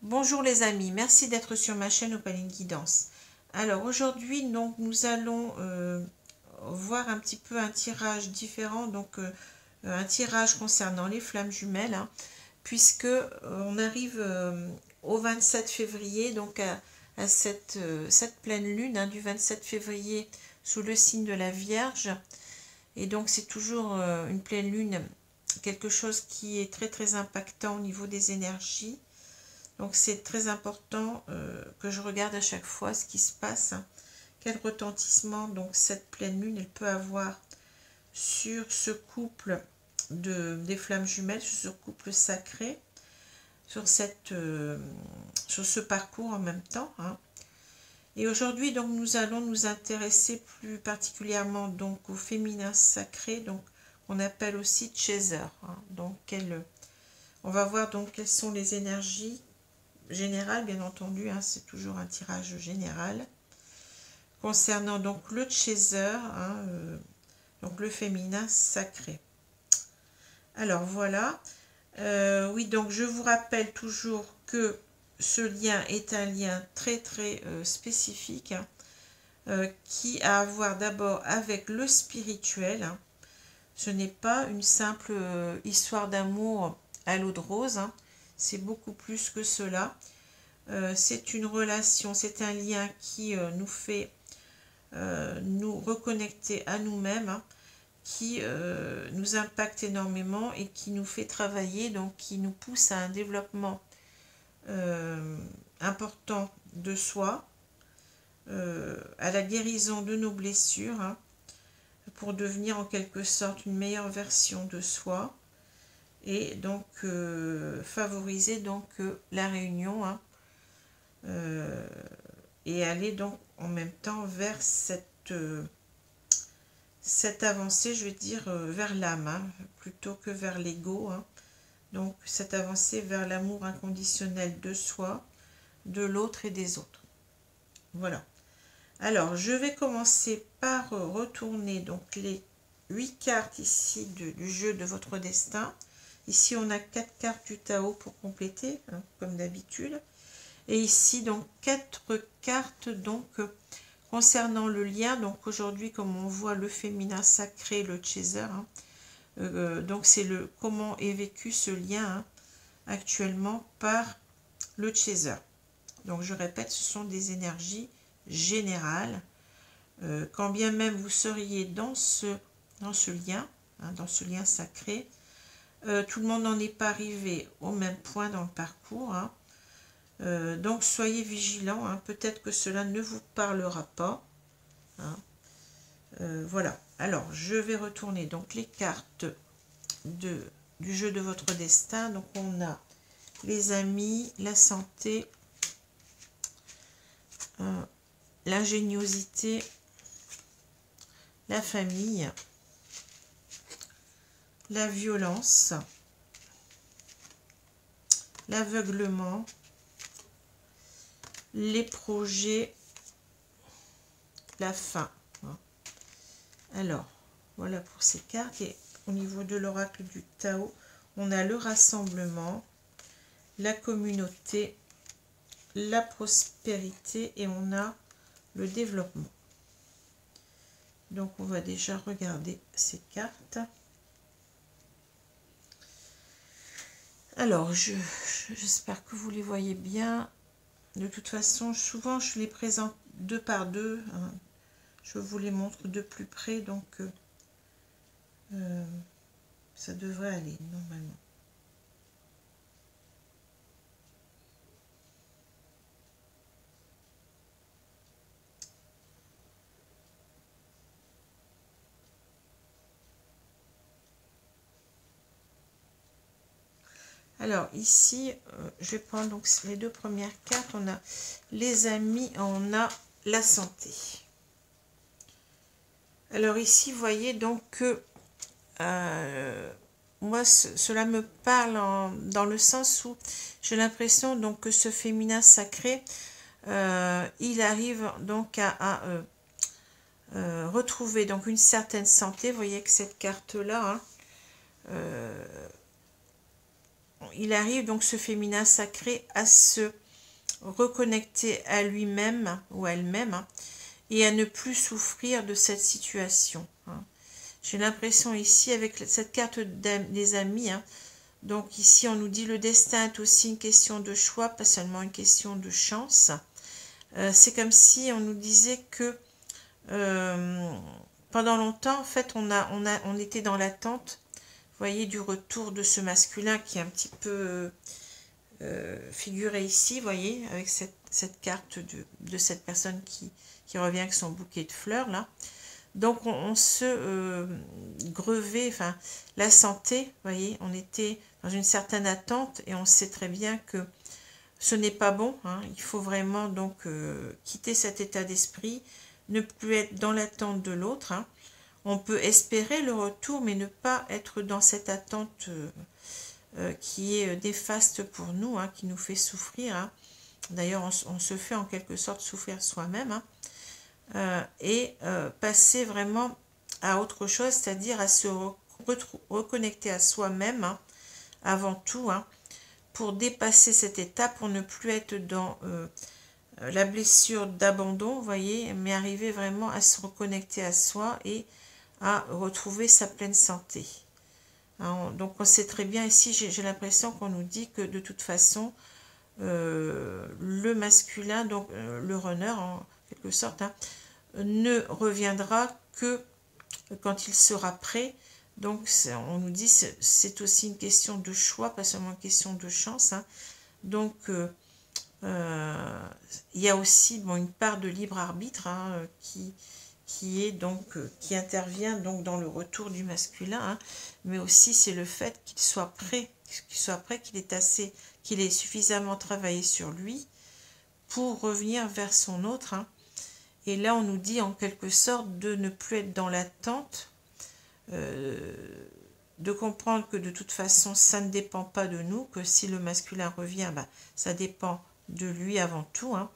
Bonjour les amis, merci d'être sur ma chaîne Opaline Guidance. Alors aujourd'hui donc nous allons voir un petit peu un tirage différent, donc un tirage concernant les flammes jumelles, hein, puisque on arrive au 27 février, donc à cette pleine lune hein, du 27 février sous le signe de la Vierge. Et donc c'est toujours une pleine lune, quelque chose qui est très très impactant au niveau des énergies. Donc c'est très important que je regarde à chaque fois ce qui se passe, hein. Quel retentissement donc cette pleine lune elle peut avoir sur ce couple des flammes jumelles, sur ce couple sacré, sur ce parcours en même temps, hein. Et aujourd'hui donc nous allons nous intéresser plus particulièrement donc au féminin sacré, donc qu'on appelle aussi chaser, hein. Donc on va voir donc quelles sont les énergies général, bien entendu, hein, c'est toujours un tirage général. Concernant donc le chaser, hein, donc le féminin sacré. Alors voilà, oui, donc je vous rappelle toujours que ce lien est un lien très très spécifique, hein, qui a à voir d'abord avec le spirituel, hein. Ce n'est pas une simple histoire d'amour à l'eau de rose, hein. C'est beaucoup plus que cela. C'est une relation, c'est un lien qui nous fait nous reconnecter à nous-mêmes, hein, qui nous impacte énormément et qui nous fait travailler, donc qui nous pousse à un développement important de soi, à la guérison de nos blessures, hein, pour devenir en quelque sorte une meilleure version de soi et donc favoriser donc la réunion, hein, et aller donc en même temps vers cette avancée, je veux dire, vers l'âme, hein, plutôt que vers l'ego, hein. Donc cette avancée vers l'amour inconditionnel de soi, de l'autre et des autres. Voilà. Alors je vais commencer par retourner donc les 8 cartes ici du jeu de votre destin. Ici on a 4 cartes du Tao pour compléter, hein, comme d'habitude. Et ici, donc, 4 cartes donc concernant le lien. Donc, aujourd'hui, comme on voit le féminin sacré, le chaser, hein, donc, c'est le comment est vécu ce lien, hein, actuellement par le chaser. Donc, je répète, ce sont des énergies générales. Quand bien même vous seriez dans ce lien, hein, dans ce lien sacré, tout le monde n'en est pas arrivé au même point dans le parcours, hein. Donc soyez vigilants, hein, peut-être que cela ne vous parlera pas, hein. Voilà, alors je vais retourner donc les cartes du jeu de votre destin. Donc on a les amis, la santé, l'ingéniosité, la famille, la violence, l'aveuglement, les projets, la fin. Alors, voilà pour ces cartes. Et au niveau de l'oracle du Tao, on a le rassemblement, la communauté, la prospérité et on a le développement. Donc, on va déjà regarder ces cartes. Alors, j'espère que vous les voyez bien. De toute façon, souvent, je les présente 2 par 2, hein. Je vous les montre de plus près, donc ça devrait aller normalement. Alors ici, je vais prendre donc les 2 premières cartes. On a les amis, on a la santé. Alors ici, vous voyez donc que moi, cela me parle dans le sens où j'ai l'impression donc que ce féminin sacré, il arrive donc à retrouver donc une certaine santé. Vous voyez que cette carte-là, hein, il arrive donc ce féminin sacré à se reconnecter à lui-même ou à elle-même, hein, et à ne plus souffrir de cette situation. Hein. J'ai l'impression ici avec cette carte des amis, hein, donc ici on nous dit le destin est aussi une question de choix, pas seulement une question de chance. C'est comme si on nous disait que pendant longtemps, en fait, on était dans l'attente, vous voyez, du retour de ce masculin qui est un petit peu figuré ici, vous voyez, avec cette carte de cette personne qui revient avec son bouquet de fleurs, là. Donc, on se grevait, enfin, la santé, vous voyez, on était dans une certaine attente et on sait très bien que ce n'est pas bon, hein. Il faut vraiment donc quitter cet état d'esprit, ne plus être dans l'attente de l'autre. Hein. On peut espérer le retour, mais ne pas être dans cette attente qui est néfaste pour nous, hein, qui nous fait souffrir. Hein. D'ailleurs, on se fait en quelque sorte souffrir soi-même. Hein. Et passer vraiment à autre chose, c'est-à-dire à se reconnecter à soi-même, hein, avant tout, hein, pour dépasser cette étape, pour ne plus être dans la blessure d'abandon, vous voyez, mais arriver vraiment à se reconnecter à soi et à retrouver sa pleine santé. Hein, donc on sait très bien ici, j'ai l'impression qu'on nous dit que de toute façon, le masculin, donc le runner en quelque sorte, hein, ne reviendra que quand il sera prêt. Donc on nous dit c'est aussi une question de choix, pas seulement une question de chance. Hein. Donc il y a aussi une part de libre arbitre, hein, qui intervient donc dans le retour du masculin, hein, mais aussi c'est le fait qu'il soit prêt, qu'il ait suffisamment travaillé sur lui pour revenir vers son autre. Hein. Et là, on nous dit en quelque sorte de ne plus être dans l'attente, de comprendre que de toute façon, ça ne dépend pas de nous, que si le masculin revient, ça dépend de lui avant tout, hein,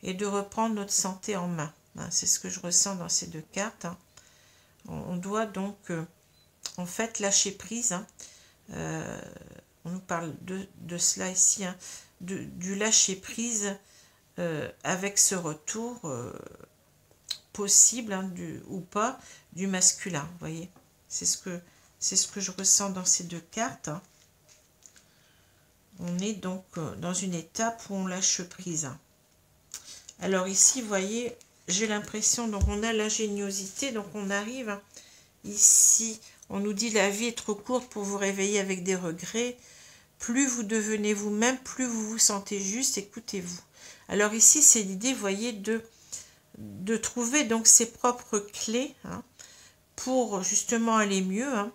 et de reprendre notre santé en main. Hein, c'est ce que je ressens dans ces deux cartes. Hein. On doit donc, en fait, lâcher prise. Hein. On nous parle de cela ici, hein, du lâcher prise avec ce retour possible, hein, ou pas, du masculin. Vous voyez, c'est ce que je ressens dans ces deux cartes. Hein. On est donc dans une étape où on lâche prise. Alors ici, vous voyez, j'ai l'impression, donc on a l'ingéniosité, donc on arrive, hein, ici, on nous dit la vie est trop courte pour vous réveiller avec des regrets. Plus vous devenez vous-même, plus vous vous sentez juste, écoutez-vous. Alors ici, c'est l'idée, vous voyez, de trouver donc ses propres clés, hein, pour justement aller mieux. Hein.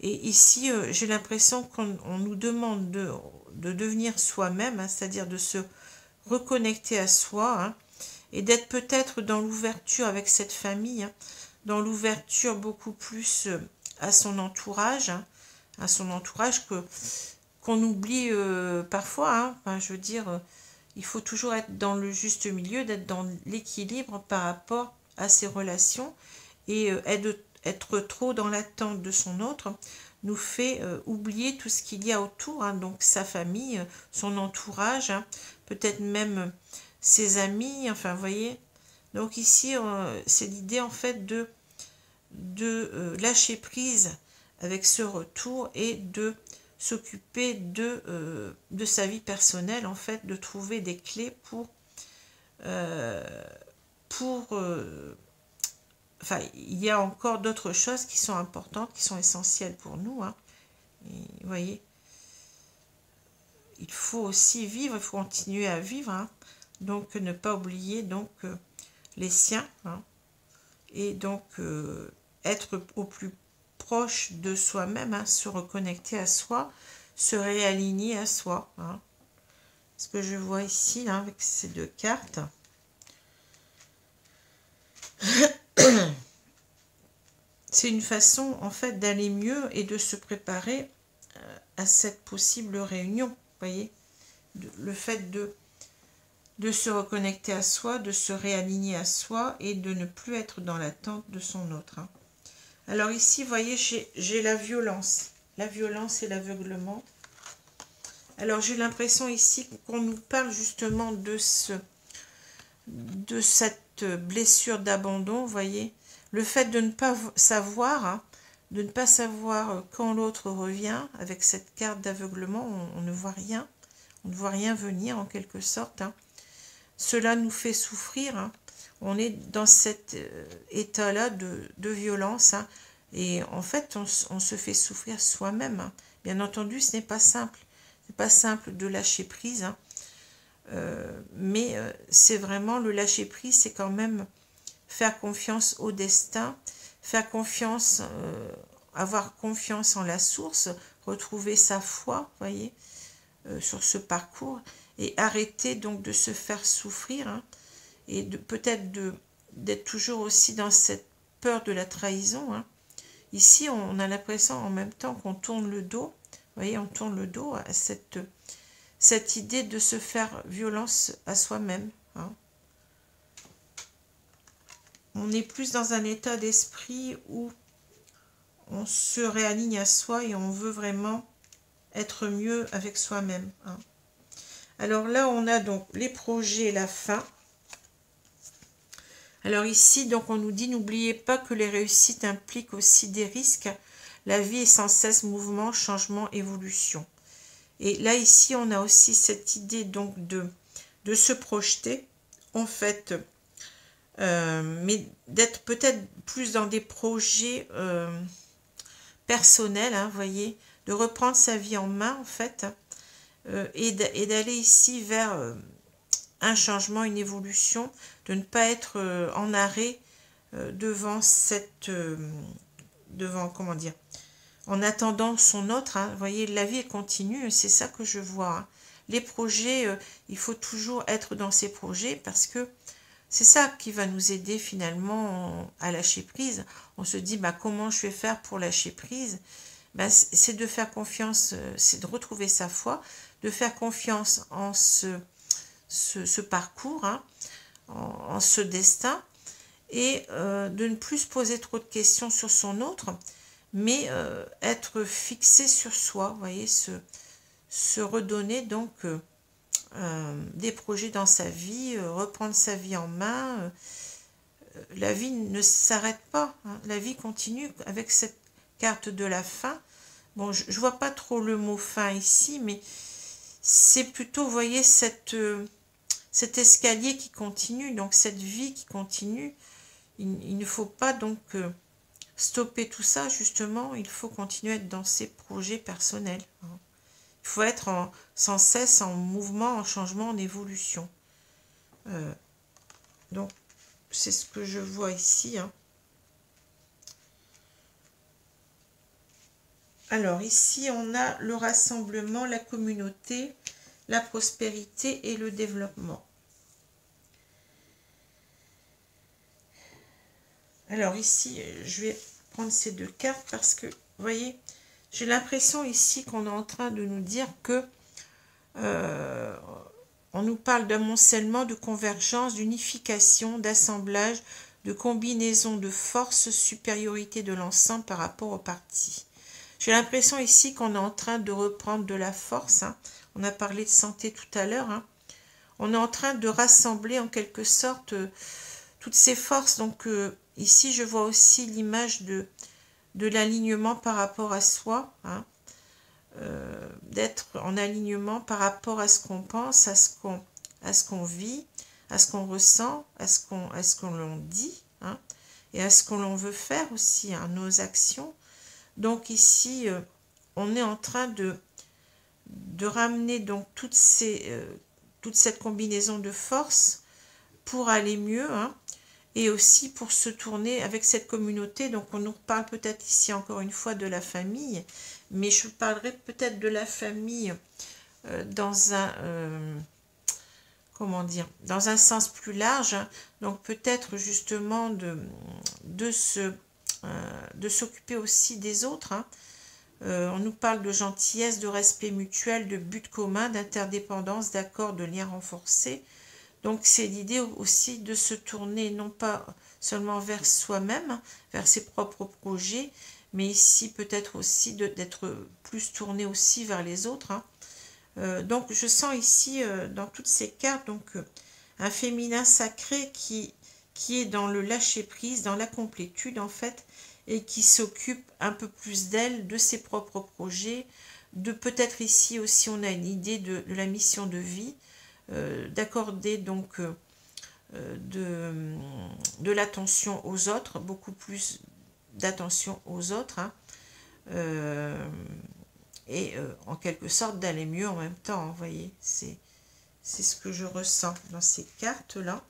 Et ici, j'ai l'impression qu'on nous demande de devenir soi-même, hein, c'est-à-dire de se reconnecter à soi, hein, et d'être peut-être dans l'ouverture avec cette famille, hein, dans l'ouverture beaucoup plus à son entourage, hein, qu'on oublie parfois. Hein, enfin, je veux dire, il faut toujours être dans le juste milieu, d'être dans l'équilibre par rapport à ses relations, et être trop dans l'attente de son autre nous fait oublier tout ce qu'il y a autour, hein, donc sa famille, son entourage, hein, peut-être même ses amis, enfin vous voyez. Donc ici, c'est l'idée en fait de lâcher prise avec ce retour et de s'occuper de sa vie personnelle, en fait, de trouver des clés enfin, il y a encore d'autres choses qui sont importantes, qui sont essentielles pour nous. Hein. Et, vous voyez, il faut aussi vivre, il faut continuer à vivre. Hein. Donc, ne pas oublier donc les siens. Hein. Et donc, être au plus proche de soi-même, hein, se reconnecter à soi, se réaligner à soi. Hein. Ce que je vois ici, là, avec ces deux cartes. C'est une façon, en fait, d'aller mieux et de se préparer à cette possible réunion. Vous voyez, le fait de se reconnecter à soi, de se réaligner à soi et de ne plus être dans l'attente de son autre. Hein. Alors ici, vous voyez, j'ai la violence et l'aveuglement. Alors, j'ai l'impression ici qu'on nous parle justement de cette blessure d'abandon, vous voyez. Le fait de ne pas savoir, hein, de ne pas savoir quand l'autre revient, avec cette carte d'aveuglement, on ne voit rien. On ne voit rien venir, en quelque sorte. Hein. Cela nous fait souffrir. Hein. On est dans cet état-là de violence. Hein. Et en fait, on se fait souffrir soi-même. Hein. Bien entendu, ce n'est pas simple. Ce n'est pas simple de lâcher prise. Hein. Mais c'est vraiment le lâcher prise, c'est quand même faire confiance au destin, faire confiance, avoir confiance en la source, retrouver sa foi, voyez, sur ce parcours, et arrêter donc de se faire souffrir, hein, et peut-être d'être toujours aussi dans cette peur de la trahison. Hein. Ici, on a l'impression en même temps qu'on tourne le dos, vous voyez, on tourne le dos à cette idée de se faire violence à soi-même. Hein. On est plus dans un état d'esprit où on se réaligne à soi et on veut vraiment être mieux avec soi-même. Hein. Alors là, on a donc les projets et la fin. Alors ici, donc on nous dit, n'oubliez pas que les réussites impliquent aussi des risques. La vie est sans cesse mouvement, changement, évolution. Et là, ici, on a aussi cette idée donc de se projeter, en fait, mais d'être peut-être plus dans des projets personnels, hein, vous voyez, de reprendre sa vie en main, en fait, et d'aller ici vers un changement, une évolution, de ne pas être en arrêt devant comment dire, en attendant son autre. Hein. Vous voyez, la vie est continue, c'est ça que je vois. Hein. Les projets, il faut toujours être dans ces projets parce que c'est ça qui va nous aider finalement à lâcher prise. On se dit, bah, comment je vais faire pour lâcher prise? Bah, c'est de faire confiance, c'est de retrouver sa foi, de faire confiance en ce parcours, hein, en ce destin, et de ne plus se poser trop de questions sur son autre, mais être fixé sur soi, vous voyez, se redonner donc des projets dans sa vie, reprendre sa vie en main. La vie ne s'arrête pas, hein, la vie continue avec cette carte de la fin. Bon, je ne vois pas trop le mot fin ici, mais c'est plutôt, vous voyez, cet escalier qui continue, donc cette vie qui continue. Il ne faut pas donc stopper tout ça, justement, il faut continuer à être dans ses projets personnels. Hein. Il faut être sans cesse en mouvement, en changement, en évolution. Donc, c'est ce que je vois ici. Hein. Alors, ici, on a le rassemblement, la communauté, la prospérité et le développement. Alors, ici, je vais prendre ces deux cartes parce que, vous voyez, j'ai l'impression ici qu'on est en train de nous dire que on nous parle d'amoncellement, de convergence, d'unification, d'assemblage, de combinaison de force, supériorité de l'ensemble par rapport aux parties. J'ai l'impression ici qu'on est en train de reprendre de la force. Hein. On a parlé de santé tout à l'heure. Hein. On est en train de rassembler en quelque sorte toutes ces forces. Donc ici, je vois aussi l'image de l'alignement par rapport à soi. Hein. D'être en alignement par rapport à ce qu'on pense, à ce qu'on vit, à ce qu'on ressent, à ce qu'on l'on dit, hein, et à ce qu'on l'on veut faire aussi, hein, nos actions. Donc ici, on est en train de ramener donc toute cette combinaison de forces pour aller mieux, hein, et aussi pour se tourner avec cette communauté. Donc on nous reparle peut-être ici encore une fois de la famille, mais je parlerai peut-être de la famille dans un comment dire, dans un sens plus large. Hein. Donc peut-être justement de s'occuper aussi des autres. Hein. On nous parle de gentillesse, de respect mutuel, de but commun, d'interdépendance, d'accord, de lien renforcé. Donc c'est l'idée aussi de se tourner non pas seulement vers soi-même, vers ses propres projets, mais ici peut-être aussi d'être plus tourné aussi vers les autres, hein, Donc je sens ici dans toutes ces cartes donc un féminin sacré qui est dans le lâcher prise, dans la complétude en fait, et qui s'occupe un peu plus d'elle, de ses propres projets, de peut-être ici aussi on a une idée de la mission de vie, d'accorder donc de l'attention aux autres, beaucoup plus d'attention aux autres, hein, et en quelque sorte d'aller mieux en même temps, vous voyez, c'est ce que je ressens dans ces cartes-là.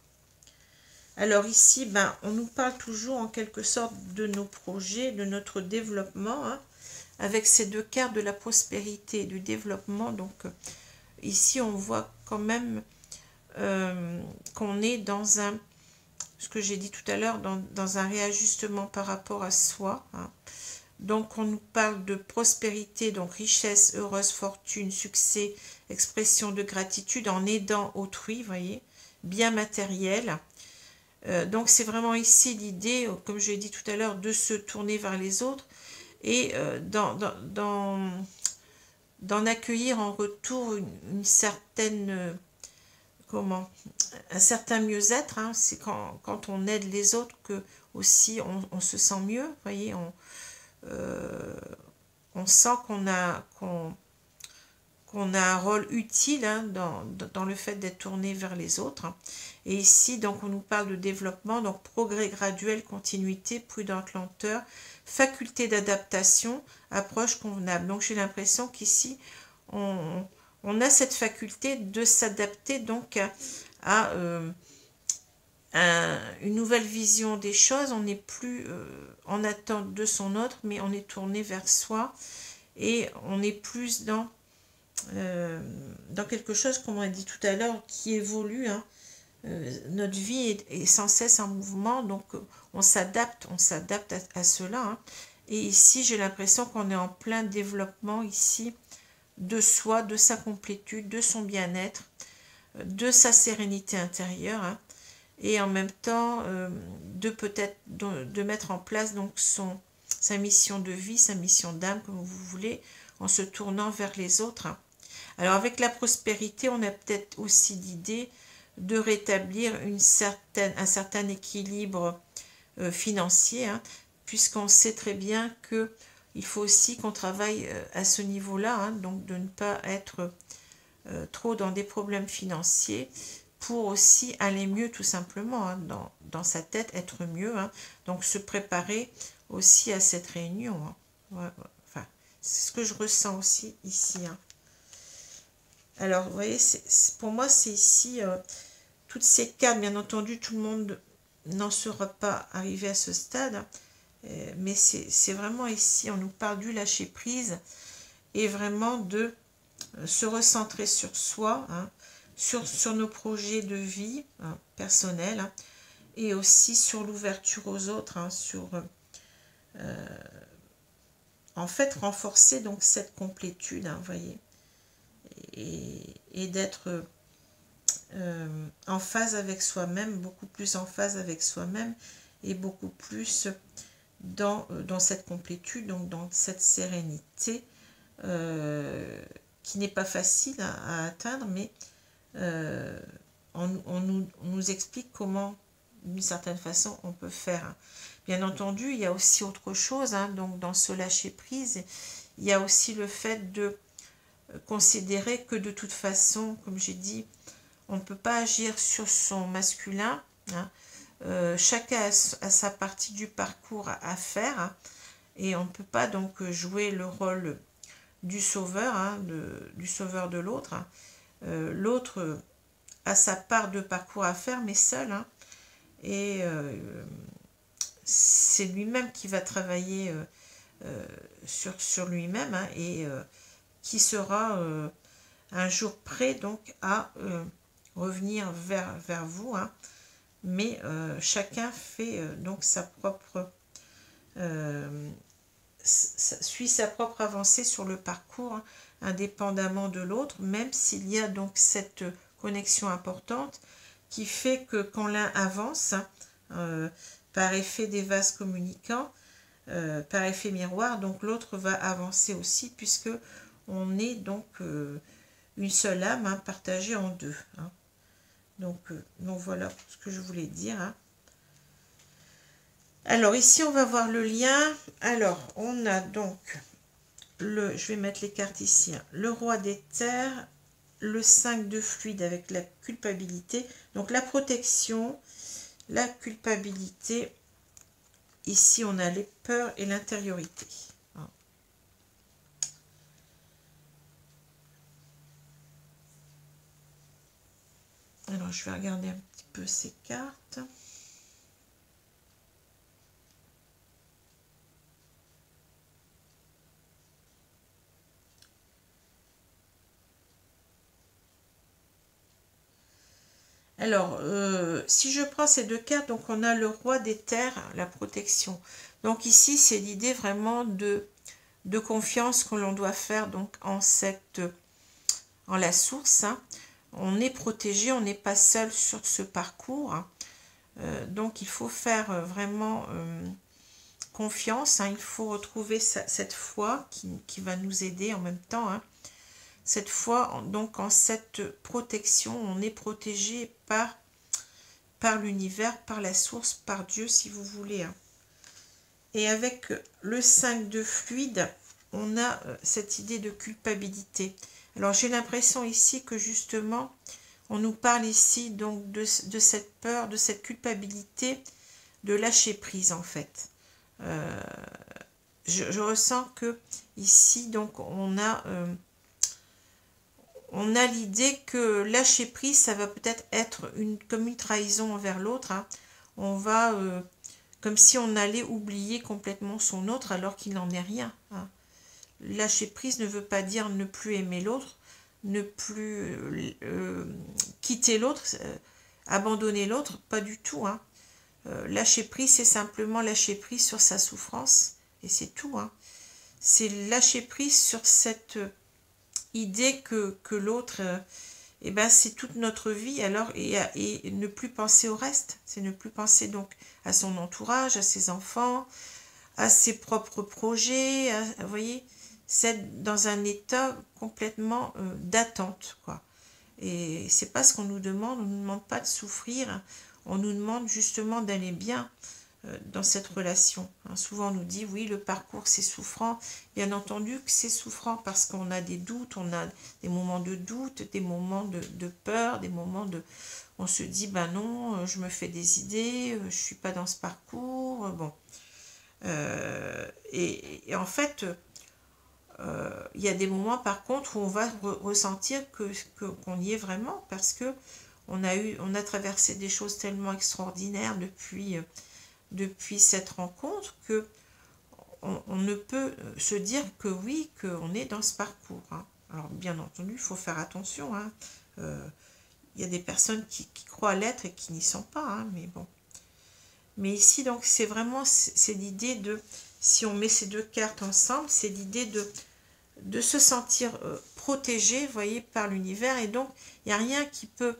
Alors ici, ben, on nous parle toujours en quelque sorte de nos projets, de notre développement, hein, avec ces deux cartes de la prospérité et du développement. Donc ici, on voit quand même qu'on est dans ce que j'ai dit tout à l'heure, dans un réajustement par rapport à soi, hein. Donc on nous parle de prospérité, donc richesse, heureuse, fortune, succès, expression de gratitude en aidant autrui, vous voyez, bien matériel. Donc c'est vraiment ici l'idée, comme je l'ai dit tout à l'heure, de se tourner vers les autres et d'en accueillir en retour une certaine, un certain mieux-être, hein. C'est quand on aide les autres que aussi on se sent mieux, vous voyez, on sent qu'on a un rôle utile, hein, dans le fait d'être tourné vers les autres, hein. Et ici, donc, on nous parle de développement, donc progrès graduel, continuité, prudente lenteur, faculté d'adaptation, approche convenable. Donc, j'ai l'impression qu'ici, on a cette faculté de s'adapter donc à une nouvelle vision des choses. On n'est plus en attente de son autre, mais on est tourné vers soi et on est plus dans quelque chose, comme on a dit tout à l'heure, qui évolue, hein. Notre vie est sans cesse en mouvement, donc on s'adapte à cela, hein. Et ici, j'ai l'impression qu'on est en plein développement ici de soi, de sa complétude, de son bien-être, de sa sérénité intérieure, hein. Et en même temps de peut-être de mettre en place donc sa mission de vie, sa mission d'âme, comme vous voulez, en se tournant vers les autres, hein. Alors avec la prospérité, on a peut-être aussi l'idée de rétablir un certain équilibre financier, hein, puisqu'on sait très bien qu'il faut aussi qu'on travaille à ce niveau-là, hein, donc de ne pas être trop dans des problèmes financiers pour aussi aller mieux tout simplement, hein, dans sa tête, être mieux, hein, donc se préparer aussi à cette réunion, hein. Ouais, ouais. Enfin, c'est ce que je ressens aussi ici, hein. Alors, vous voyez, pour moi, c'est ici, toutes ces cartes, bien entendu, tout le monde n'en sera pas arrivé à ce stade, hein, mais c'est vraiment ici, on nous parle du lâcher-prise et vraiment de se recentrer sur soi, hein, sur nos projets de vie, hein, personnels, hein, et aussi sur l'ouverture aux autres, hein, sur en fait renforcer donc cette complétude, hein, vous voyez, et d'être en phase avec soi-même, beaucoup plus en phase avec soi-même et beaucoup plus dans cette complétude, donc dans cette sérénité qui n'est pas facile à atteindre, mais on nous explique comment, d'une certaine façon, on peut faire, hein. Bien entendu, il y a aussi autre chose, hein, donc dans ce lâcher-prise, il y a aussi le fait de considérer que de toute façon, comme j'ai dit, on ne peut pas agir sur son masculin, hein. Chacun a sa partie du parcours à faire, hein, et on ne peut pas donc jouer le rôle du sauveur, hein, du sauveur de l'autre, hein. L'autre a sa part de parcours à faire, mais seul, hein, et c'est lui-même qui va travailler sur lui-même, hein, et qui sera un jour prêt donc à revenir vers vous, hein. Mais chacun fait donc sa propre suit sa propre avancée sur le parcours, hein, indépendamment de l'autre, même s'il y a donc cette connexion importante qui fait que quand l'un avance, hein, par effet des vases communicants, par effet miroir, donc l'autre va avancer aussi, puisque on est donc une seule âme, hein, partagée en deux. Hein. Donc voilà ce que je voulais dire. Hein. Alors ici, on va voir le lien. Alors, on a donc je vais mettre les cartes ici, hein, le roi des terres, le 5 de fluide avec la culpabilité. Donc la protection, la culpabilité. Ici, on a les peurs et l'intériorité. Hein. Alors, je vais regarder un petit peu ces cartes. Alors, si je prends ces deux cartes, donc on a le roi des terres, la protection. Donc ici, c'est l'idée vraiment de confiance que l'on doit faire donc en la source. Hein. On est protégé, on n'est pas seul sur ce parcours. Hein. Donc il faut faire vraiment confiance. Hein. Il faut retrouver cette foi qui va nous aider en même temps. Hein. Cette foi, donc en cette protection, on est protégé par l'univers, par la source, par Dieu si vous voulez. Hein. Et avec le 5 de fluide, on a cette idée de culpabilité. Alors j'ai l'impression ici que justement, on nous parle ici donc de cette peur, de cette culpabilité, de lâcher prise en fait. Je ressens que ici, donc on a l'idée que lâcher prise, ça va peut-être être comme une trahison envers l'autre. Hein. On va, comme si on allait oublier complètement son autre alors qu'il n'en est rien. Hein. Lâcher prise ne veut pas dire ne plus aimer l'autre, ne plus quitter l'autre, abandonner l'autre, pas du tout. Hein. Lâcher prise, c'est simplement lâcher prise sur sa souffrance, et c'est tout. Hein. C'est lâcher prise sur cette idée que l'autre, c'est toute notre vie, alors, et ne plus penser au reste, c'est ne plus penser donc à son entourage, à ses enfants, à ses propres projets, vous voyez, c'est dans un état complètement d'attente, quoi. Et c'est pas ce qu'on nous demande, on ne nous demande pas de souffrir, on nous demande justement d'aller bien dans cette relation. Hein, souvent on nous dit oui, le parcours c'est souffrant. Bien entendu que c'est souffrant parce qu'on a des doutes, on a des moments de doute, des moments de peur, des moments de... On se dit ben non, je me fais des idées, je suis pas dans ce parcours, bon. Et en fait, il y a des moments par contre où on va ressentir qu'on y est vraiment parce que on a traversé des choses tellement extraordinaires depuis cette rencontre que on ne peut se dire que oui, qu'on est dans ce parcours. Hein. Alors bien entendu, il faut faire attention. Hein. Il y a des personnes qui croient l'être et qui n'y sont pas, hein, mais bon. Mais ici, donc, c'est vraiment, c'est l'idée de, si on met ces deux cartes ensemble, c'est l'idée de se sentir protégé, vous voyez, par l'univers. Et donc, il n'y a rien qui peut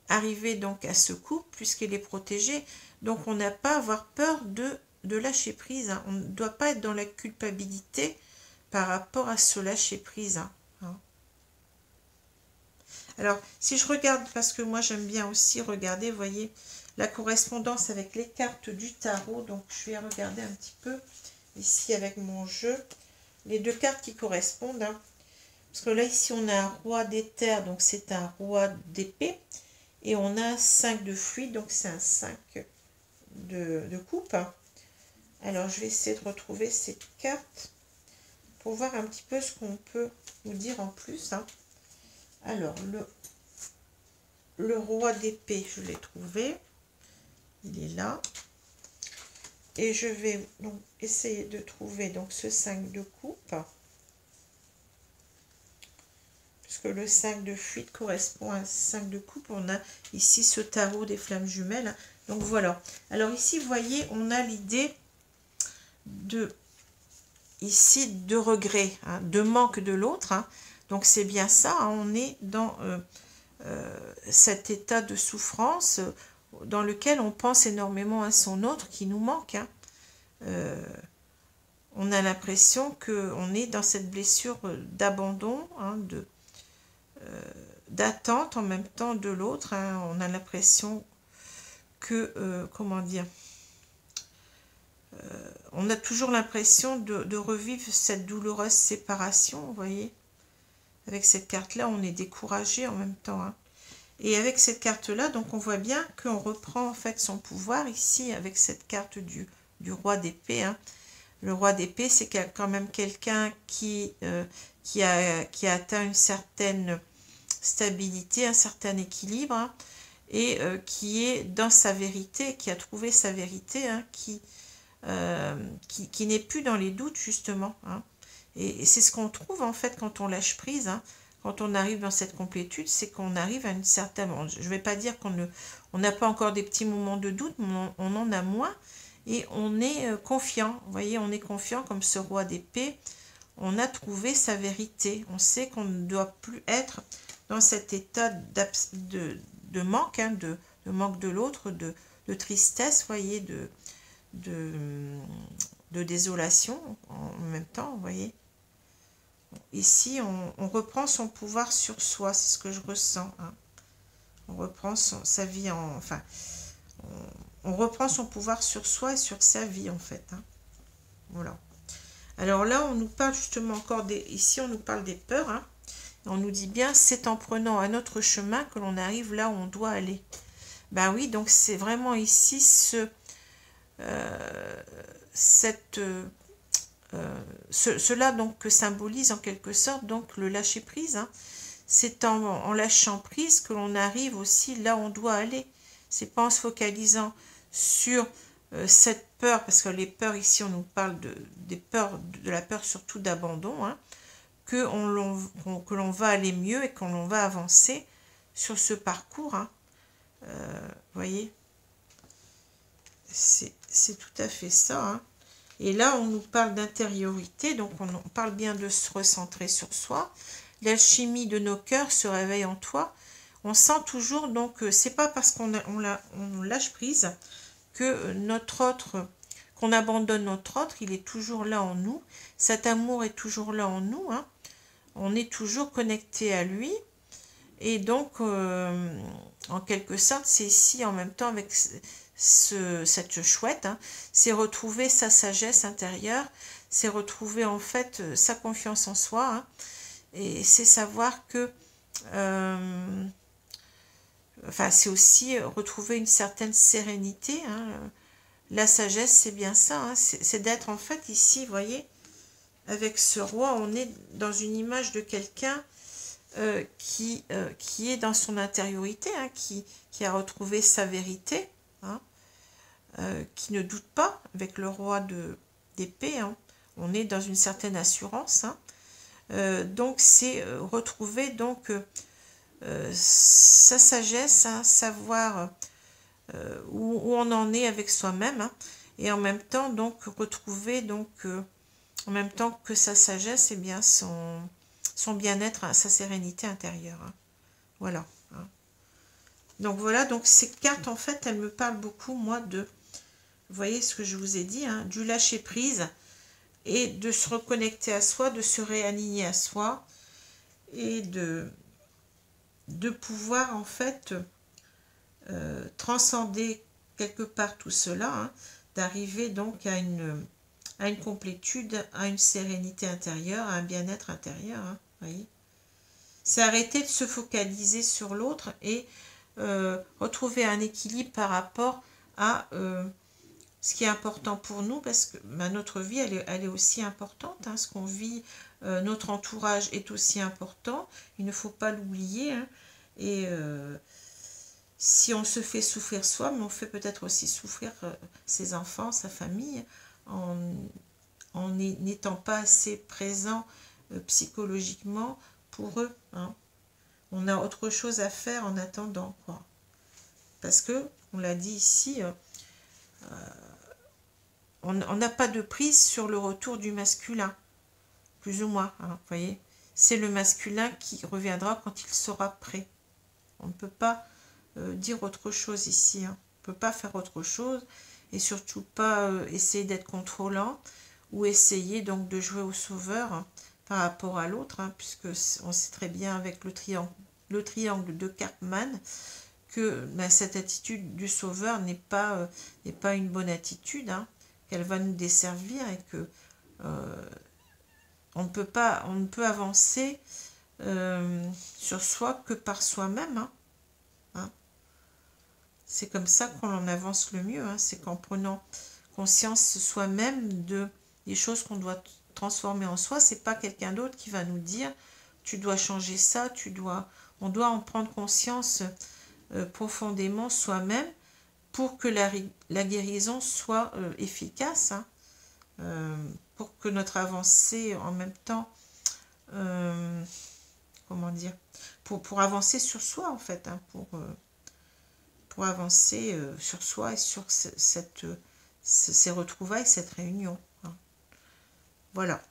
arriver donc à ce couple, puisqu'il est protégé. Donc, on n'a pas à avoir peur de lâcher prise. Hein. On ne doit pas être dans la culpabilité par rapport à ce lâcher prise. Hein. Alors, si je regarde, parce que moi j'aime bien aussi regarder, vous voyez, la correspondance avec les cartes du tarot. Donc, je vais regarder un petit peu ici avec mon jeu. Les deux cartes qui correspondent. Hein. Parce que là, ici, on a un roi des terres, donc c'est un roi d'épée. Et on a un 5 de fluide, donc c'est un 5 de coupe. Alors, je vais essayer de retrouver ces cartes pour voir un petit peu ce qu'on peut nous dire en plus. Hein. Alors, le roi d'épée, je l'ai trouvé. Il est là. Et je vais donc essayer de trouver donc ce 5 de coupe. Puisque le 5 de fuite correspond à un 5 de coupe. On a ici ce tarot des flammes jumelles. Donc voilà. Alors ici, vous voyez, on a l'idée ici de regret, hein, de manque de l'autre. Hein. Donc c'est bien ça, hein, on est dans cet état de souffrance dans lequel on pense énormément à son autre qui nous manque. Hein. On a l'impression qu'on est dans cette blessure d'abandon, hein, d'attente en même temps de l'autre. Hein. On a l'impression que, comment dire, on a toujours l'impression de revivre cette douloureuse séparation, vous voyez. Avec cette carte-là, on est découragé en même temps. Hein. Et avec cette carte-là, donc on voit bien qu'on reprend en fait son pouvoir ici avec cette carte du roi d'épée. Hein. Le roi d'épée, c'est quand même quelqu'un qui a atteint une certaine stabilité, un certain équilibre, hein, et qui est dans sa vérité, qui a trouvé sa vérité, hein, qui n'est plus dans les doutes justement. Hein. Et c'est ce qu'on trouve en fait quand on lâche prise, hein. Quand on arrive dans cette complétude, c'est qu'on arrive à une certaine... Je ne vais pas dire qu'on n'a pas encore des petits moments de doute, mais on en a moins. Et on est confiant. Vous voyez, on est confiant comme ce roi d'épée. On a trouvé sa vérité. On sait qu'on ne doit plus être dans cet état de manque, hein, de manque de l'autre, de tristesse, vous voyez, de désolation en même temps, vous voyez. Ici, on reprend son pouvoir sur soi, c'est ce que je ressens. Hein. On reprend sa vie en... Enfin, on reprend son pouvoir sur soi et sur sa vie, en fait. Hein. Voilà. Alors là, on nous parle justement encore des... Ici, on nous parle des peurs. Hein. On nous dit bien, c'est en prenant un autre chemin que l'on arrive là où on doit aller. Ben oui, donc c'est vraiment ici cela donc que symbolise en quelque sorte donc le lâcher prise. Hein. C'est en lâchant prise que l'on arrive aussi là où on doit aller. C'est pas en se focalisant sur cette peur, parce que les peurs ici on nous parle des peurs, de la peur surtout d'abandon, hein, que l'on va aller mieux et qu'on va avancer sur ce parcours. Hein. Voyez, c'est tout à fait ça. Hein. Et là, on nous parle d'intériorité, donc on parle bien de se recentrer sur soi. L'alchimie de nos cœurs se réveille en toi. On sent toujours, donc, c'est pas parce qu'on lâche prise que qu'on abandonne notre autre, il est toujours là en nous. Cet amour est toujours là en nous. Hein. On est toujours connecté à lui. Et donc, en quelque sorte, c'est ici en même temps avec cette chouette, hein, c'est retrouver sa sagesse intérieure, c'est retrouver en fait sa confiance en soi, hein, et c'est savoir que, enfin, c'est aussi retrouver une certaine sérénité. Hein. La sagesse, c'est bien ça, hein, c'est d'être en fait ici, vous voyez, avec ce roi, on est dans une image de quelqu'un qui est dans son intériorité, hein, qui a retrouvé sa vérité, hein, qui ne doute pas avec le roi d'épée. Hein. On est dans une certaine assurance. Hein. Donc c'est retrouver donc sa sagesse, hein, savoir où on en est avec soi-même, hein, et en même temps donc retrouver donc en même temps que sa sagesse, et bien son bien-être, sa sérénité intérieure. Hein. Voilà. Hein. Donc voilà, donc ces cartes, en fait, elles me parlent beaucoup, moi, vous voyez ce que je vous ai dit, hein, du lâcher-prise et de se reconnecter à soi, de se réaligner à soi et de pouvoir, en fait, transcender quelque part tout cela, hein, d'arriver donc à une complétude, à une sérénité intérieure, à un bien-être intérieur. Hein, voyez. C'est arrêter de se focaliser sur l'autre et retrouver un équilibre par rapport à ce qui est important pour nous, parce que notre vie, elle est aussi importante. Hein, ce qu'on vit, notre entourage est aussi important. Il ne faut pas l'oublier. Hein, et si on se fait souffrir soi, mais on fait peut-être aussi souffrir ses enfants, sa famille, en n'étant pas assez présent psychologiquement pour eux. Hein. On a autre chose à faire en attendant, quoi. Parce que, on l'a dit ici, on n'a pas de prise sur le retour du masculin, plus ou moins, hein, vous voyez. C'est le masculin qui reviendra quand il sera prêt. On ne peut pas dire autre chose ici. Hein. On ne peut pas faire autre chose et surtout pas essayer d'être contrôlant ou essayer donc de jouer au sauveur, hein, par rapport à l'autre, hein, puisque on sait très bien avec le triangle de Karpman que ben, cette attitude du sauveur n'est pas une bonne attitude, hein, qu'elle va nous desservir et que on ne peut avancer sur soi que par soi-même. Hein. C'est comme ça qu'on en avance le mieux, hein, c'est qu'en prenant conscience soi-même des choses qu'on doit transformer en soi. C'est pas quelqu'un d'autre qui va nous dire tu dois changer ça, on doit en prendre conscience profondément soi-même pour que la guérison soit efficace, hein, pour que notre avancée en même temps, comment dire, pour avancer sur soi en fait, hein, pour avancer sur soi et sur ces retrouvailles, cette réunion. Hein. Voilà.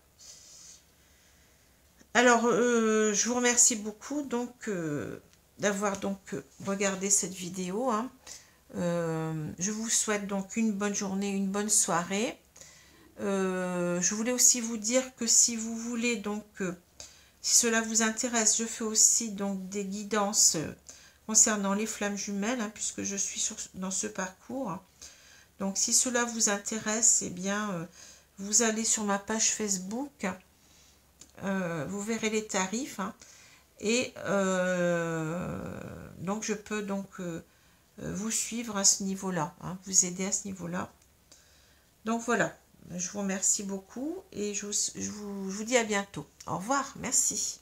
Alors, je vous remercie beaucoup donc d'avoir regardé cette vidéo. Hein. Je vous souhaite donc une bonne journée, une bonne soirée. Je voulais aussi vous dire que si vous voulez donc, si cela vous intéresse, je fais aussi donc des guidances concernant les flammes jumelles, hein, puisque je suis dans ce parcours. Donc si cela vous intéresse, eh bien vous allez sur ma page Facebook, vous verrez les tarifs, hein, et donc je peux donc vous suivre à ce niveau-là, hein, vous aider à ce niveau-là. Donc voilà, je vous remercie beaucoup et je vous dis à bientôt. Au revoir, merci.